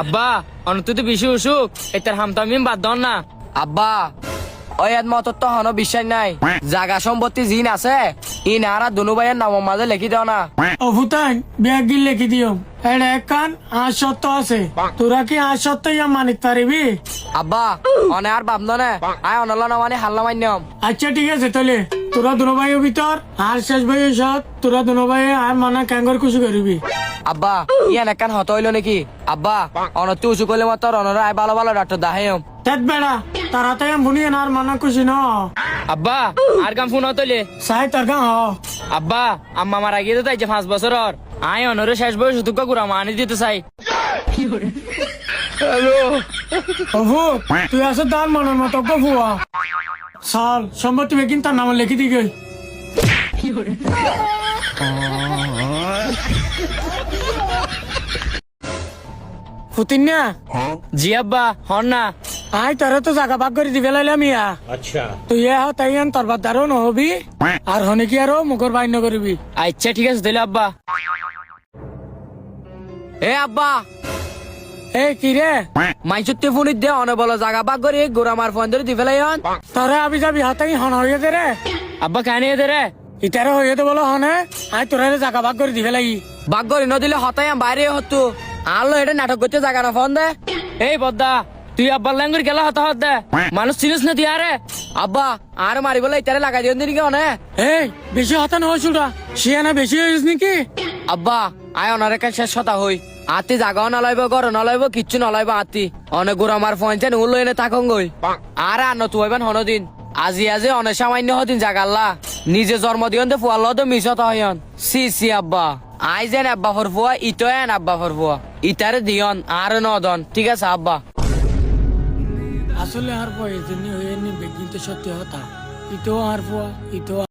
আব্বা অনন্ত তো বেশি অসুখ এটার হামতামিম বাদ দন না। আব্বা ওই মত তো হনো বিশ্বাস নাই, জাগা সম্পত্তি জিন আছে ইনারা দুনু ভাইয়ের নামের মাঝে লিখি দাও না। অভুতাই ব্যাগ গিল লিখি দিও, এটা একখান আজ সত্য আছে, তোরা কি আজ সত্য ইয়া মানিক পারিবি? আব্বা অনে আর ভাবন না, আয় অনল না মানে হাল্লা মান্যম। আচ্ছা ঠিক আছে তাহলে তোরা দুনো ভাইয়ের ভিতর আর শেষ ভাইয়ের সাথ তোরা দুনো ভাইয়ে আর মানা ক্যাঙ্গর খুশি করবি। আব্বা ইয়ান একখান হত হইলো নাকি? আব্বা অনতি উঁচু করলে মতো অনরা আয় ভালো ভালো ডাক্তার দাহাইম। তেত বেড়া তাড়াতাড়ি বুনি আর মানা খুশি ন। আব্বা আর কাম ফোন হতলে সাই তার গাঁ হ। আব্বা আম্মা মারা গিয়ে তো তাই যে 5 বছর আয় অনরে শেষ বয়স দুঃখ গুড়া মানি দিতে চাই। অভু তুই আসো তার মনের মতো গফুয়া সাল সম্পত্তি বেকিন তার নাম লিখি দি গই। ফুতিন না জি আব্বা হন না। আই তোরা তো জায়গা ভাগ করে দিবে লাইলাম ইয়া। আচ্ছা তুই তাই তোর বাদারও নহবি আর হনে কি আরো মুখর বাইন্য করবি। আচ্ছা ঠিক আছে তাহলে আব্বা। এ আব্বা এ কি রে মাইসুত্তি ফোনিত দে অনে বলো জাগা বাগ করে গোড়া মার ফোন ধরে দি ফেলাইন। তোরা আবি যাবি হাতাই হন হয়ে দে রে। আব্বা কানে দে রে ইতারে হয়ে দে বলো হনে আই তোরা জায়গা ভাগ করে দিবে লাগি। বাগ করে নদিলে হতাই বাইরে হতো আলো এটা নাটক করতে জাগা না ফোন দে। এই বদ্দা তুই আব্বার ল্যাঙ্গুর গেলা হতা হত দে মানুষ চিনিস না তুই আরে। আব্বা আর মারি বলে ইতারে লাগাই দিও দিন কি অনে। এই বেশি হতা নহয় চুড়া শিয়ানা বেশি হয়েছিস নাকি? আব্বা আয় অনারে কাছে শেষ কথা হই আতি জাগাও নলাইব ঘর নলাইব কিচ্ছু নলাইব আতি অনেক গোড়া মার ফোন চেন উল্লো এনে থাকুন গই আর আনো তুই হইবেন হনদিন আজি আজি অনেক সামান্য হদিন জাগাল্লা নিজে জন্ম দিয়ন দে ফুয়াল তো মিশত হইন সি সি আব্বা আই যেন আব্বা ফরফুয়া ইটো এন আব্বা ফরফুয়া ইটারে দিয়ন আর নদন ঠিক আছে আব্বা। আসলে আর পয় এজন্য হয়ে নি বেগিন তো সত্যি হতা ইতো আর ফুয়া ইতো